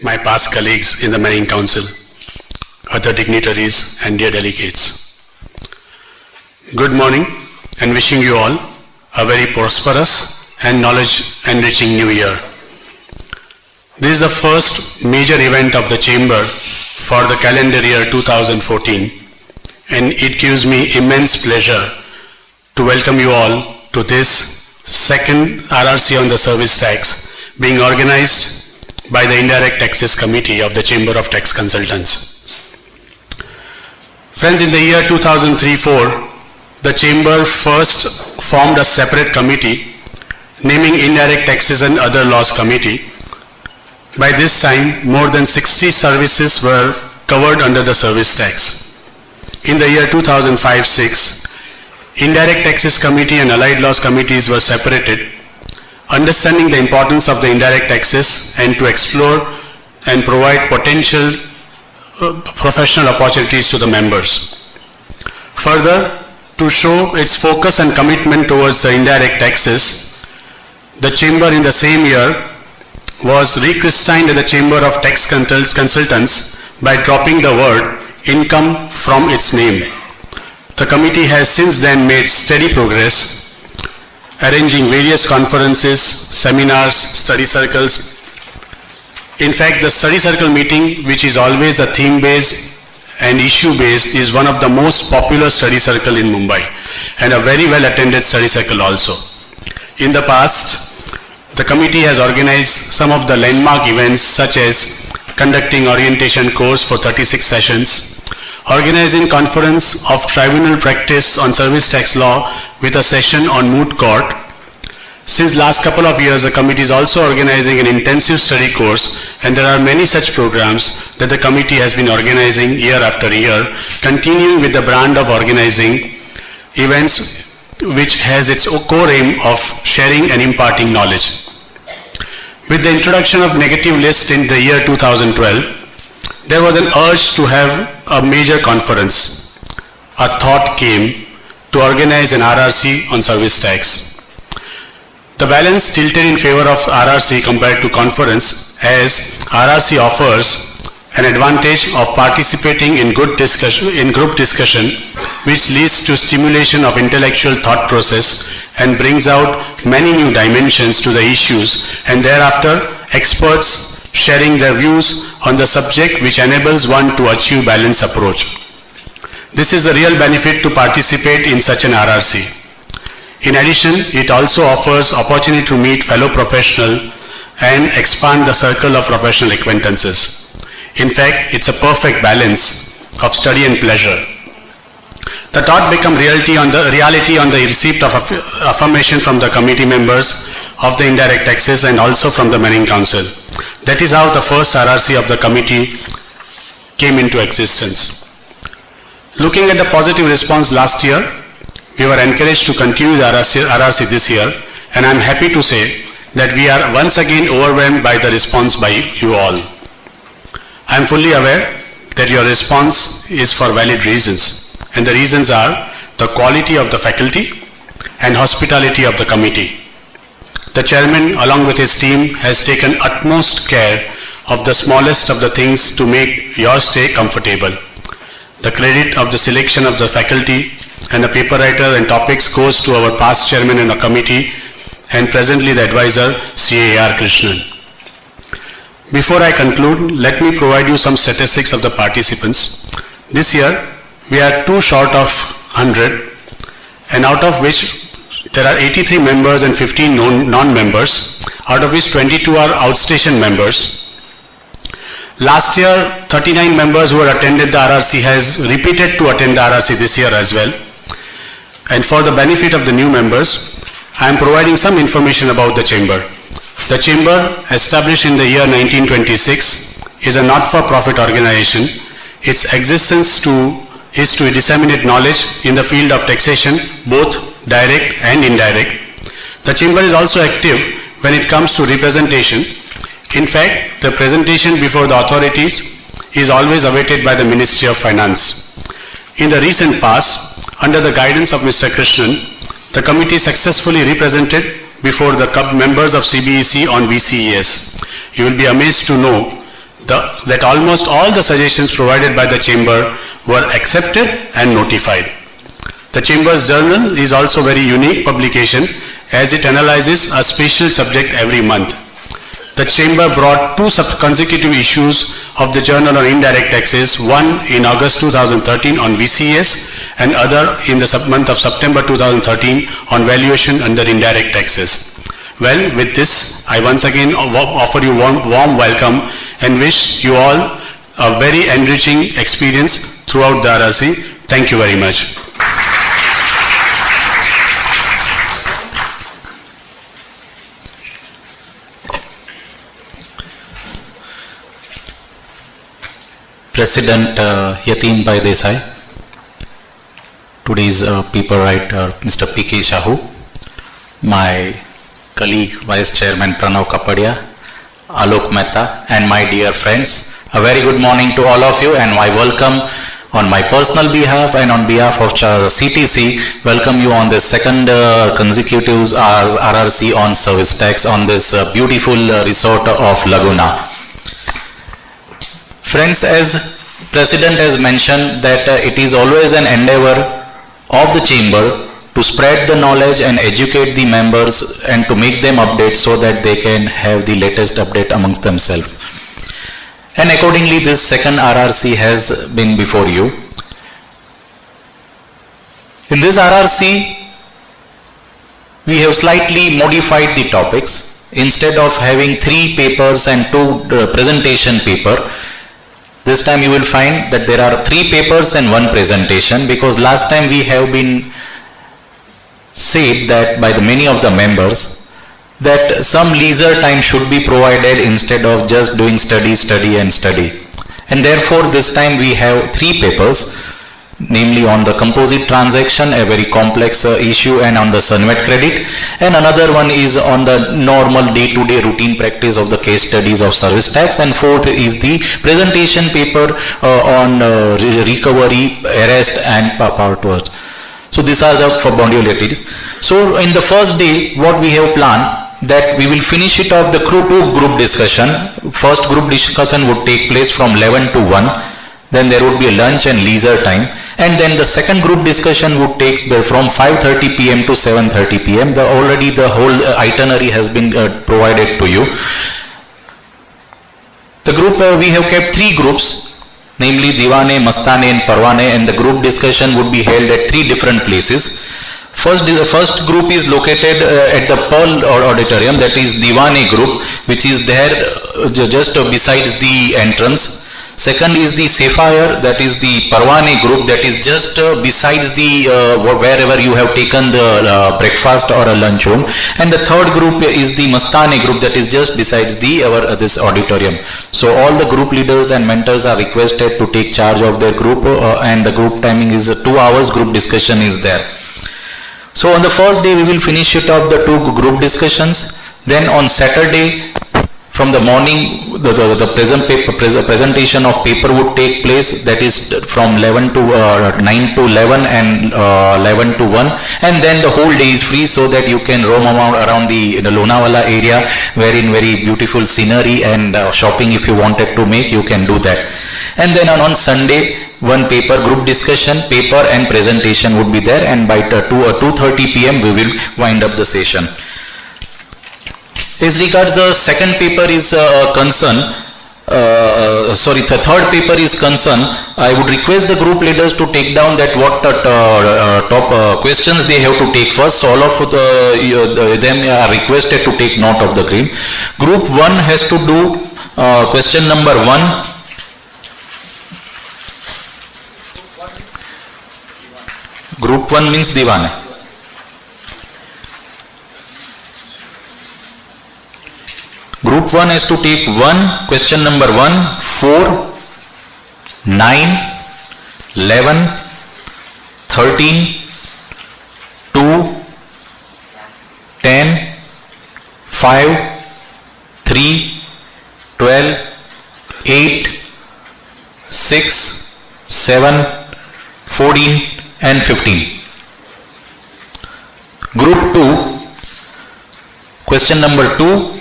my past colleagues in the Marine Council, other dignitaries and dear delegates. Good morning and wishing you all a very prosperous and knowledge-enriching new year. This is the first major event of the Chamber for the calendar year 2014, and it gives me immense pleasure to welcome you all to this second RRC on the service tax being organized by the Indirect Taxes Committee of the Chamber of Tax Consultants. Friends, in the year 2003-04, the Chamber first formed a separate committee naming Indirect Taxes and Other Laws Committee. By this time, more than 60 services were covered under the service tax. In the year 2005-06, Indirect Taxes Committee and Allied Laws Committees were separated, understanding the importance of the indirect taxes and to explore and provide potential professional opportunities to the members. Further, to show its focus and commitment towards the indirect taxes, the Chamber in the same year was rechristened as the Chamber of Tax Consultants by dropping the word income from its name. The committee has since then made steady progress, arranging various conferences, seminars, study circles. In fact, the study circle meeting, which is always a theme-based and issue-based, is one of the most popular study circle in Mumbai and a very well-attended study circle also. In the past, the committee has organized some of the landmark events such as conducting orientation course for 36 sessions, organizing conference of tribunal practice on service tax law with a session on moot court. Since last couple of years, the committee is also organizing an intensive study course, and there are many such programs that the committee has been organizing year after year, continuing with the brand of organizing events which has its core aim of sharing and imparting knowledge. With the introduction of negative list in the year 2012, there was an urge to have a major conference. A thought came to organize an RRC on service tax. The balance tilted in favor of RRC compared to conference, as RRC offers an advantage of participating in group discussion, which leads to stimulation of intellectual thought process and brings out many new dimensions to the issues, and thereafter experts sharing their views on the subject, which enables one to achieve balanced approach. This is a real benefit to participate in such an RRC. In addition, it also offers opportunity to meet fellow professionals and expand the circle of professional acquaintances. In fact, it's a perfect balance of study and pleasure. The thought became reality on the receipt of affirmation from the committee members of the indirect taxes and also from the Marine Council. That is how the first RRC of the committee came into existence. Looking at the positive response last year, we were encouraged to continue the RRC this year, and I am happy to say that we are once again overwhelmed by the response by you all. I am fully aware that your response is for valid reasons, and the reasons are the quality of the faculty and hospitality of the committee. The chairman, along with his team, has taken utmost care of the smallest of the things to make your stay comfortable. The credit of the selection of the faculty and the paper writer and topics goes to our past chairman in the committee and presently the advisor, C.A.R. Krishnan. Before I conclude, let me provide you some statistics of the participants. This year, we are too short of 100, and out of which there are 83 members and 15 non-members, out of which 22 are outstation members. Last year, 39 members who had attended the RRC has repeated to attend the RRC this year as well. And for the benefit of the new members, I am providing some information about the Chamber. The Chamber, established in the year 1926, is a not-for-profit organization. Its existence is to disseminate knowledge in the field of taxation, both direct and indirect. The Chamber is also active when it comes to representation. In fact, the presentation before the authorities is always awaited by the Ministry of Finance. In the recent past, under the guidance of Mr. Krishnan, the committee successfully represented before the members of CBEC on VCES. You will be amazed to know that almost all the suggestions provided by the chamber were accepted and notified. The Chamber's journal is also very unique publication as it analyzes a special subject every month. The Chamber brought two consecutive issues of the Journal on Indirect Taxes, one in August 2013 on VCS and other in the month of September 2013 on valuation under indirect taxes. Well, with this, I once again offer you warm welcome and wish you all a very enriching experience throughout the RRC. Thank you very much. President Yatin Bhai Desai, today's paper writer Mr. P.K. Shahu, my colleague Vice Chairman Pranav Kapadia, Alok Mehta, and my dear friends, a very good morning to all of you, and I welcome on my personal behalf and on behalf of CTC, welcome you on this second consecutive RRC on service tax on this beautiful resort of Laguna. Friends, as President has mentioned that it is always an endeavor of the Chamber to spread the knowledge and educate the members and to make them update so that they can have the latest update amongst themselves. And accordingly, this second RRC has been before you. In this RRC, we have slightly modified the topics. Instead of having 3 papers and 2 presentation paper, this time you will find that there are 3 papers and 1 presentation, because last time we have been said that by the many of the members that some leisure time should be provided instead of just doing study. And therefore this time we have 3 papers, namely on the composite transaction, a very complex issue, and on the Sunvet credit, and another one is on the normal day-to-day routine practice of the case studies of service tax, and 4th is the presentation paper on recovery, arrest, and power towards. So these are the for modalities. So in the first day, what we have planned, that we will finish it off the 2 group discussion. First group discussion would take place from 11 to 1. Then there would be a lunch and leisure time, and then the second group discussion would take from 5:30 p.m. to 7:30 p.m. Already the whole itinerary has been provided to you. The group, we have kept 3 groups, namely Diwane, Mastane and Parwane, and the group discussion would be held at 3 different places. The first group is located at the Pearl Auditorium, that is Diwane group, which is there just besides the entrance. Second is the Sapphire, that is the Parwane group, that is just besides the wherever you have taken the breakfast or a lunch home. And the third group is the Mastane group, that is just besides the this auditorium. So all the group leaders and mentors are requested to take charge of their group, and the group timing is 2 hours. Group discussion is there. So on the first day we will finish it off the 2 group discussions. Then on Saturday, from the morning, the presentation of paper would take place, that is from 9 to 11 and 11 to 1, and then the whole day is free so that you can roam around the Lonavala area, wherein very beautiful scenery and shopping if you wanted to make, you can do that. And then on Sunday, 1 paper, group discussion, paper and presentation would be there, and by 2:30 p.m. we will wind up the session. As regards the second paper is concerned, the third paper is concerned, I would request the group leaders to take down that what top questions they have to take first. So all of them are requested to take note of the green. Group 1 has to do question number 1. Group 1 means Diwane. Group 1 has to take question number 1, 4, 9, 11, 13, 2, 10, 5, 3, 12, 8, 6, 7, 14 and 15. Group 2, question number 2,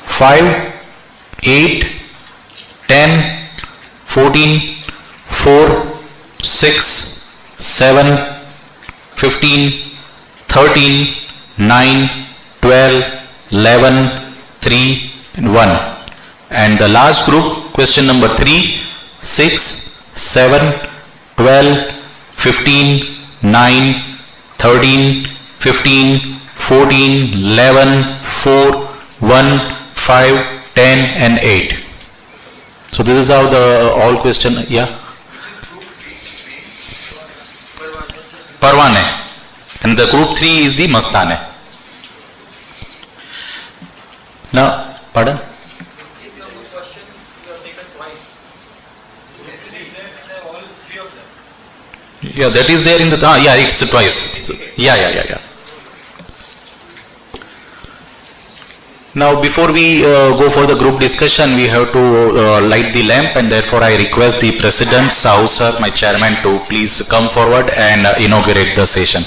5, 8, 10, 14, 4, 6, 7, 15, 13, 9, 12, 11, 3 and 1. And the last group, question number 3, 6, 7, 12, 15, 9, 13, 15, 14, 11, 4, 1, 5, 10 and 8. So this is how the all question, yeah. Parwane. And the group 3 is the Mastane. Now, pardon? Yeah, that is there in the, yeah, it's twice. So, yeah. Now, before we go for the group discussion, we have to light the lamp, and therefore I request the President, Sahu sir, my chairman, to please come forward and inaugurate the session.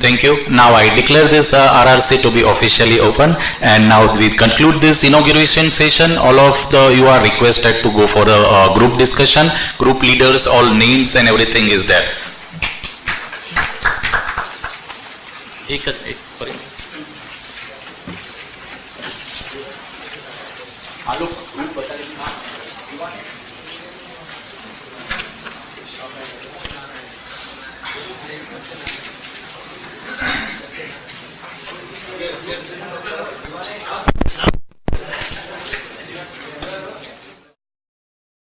Thank you. Now I declare this RRC to be officially open, and now we conclude this inauguration session. All of you are requested to go for a group discussion. Group leaders, all names and everything is there.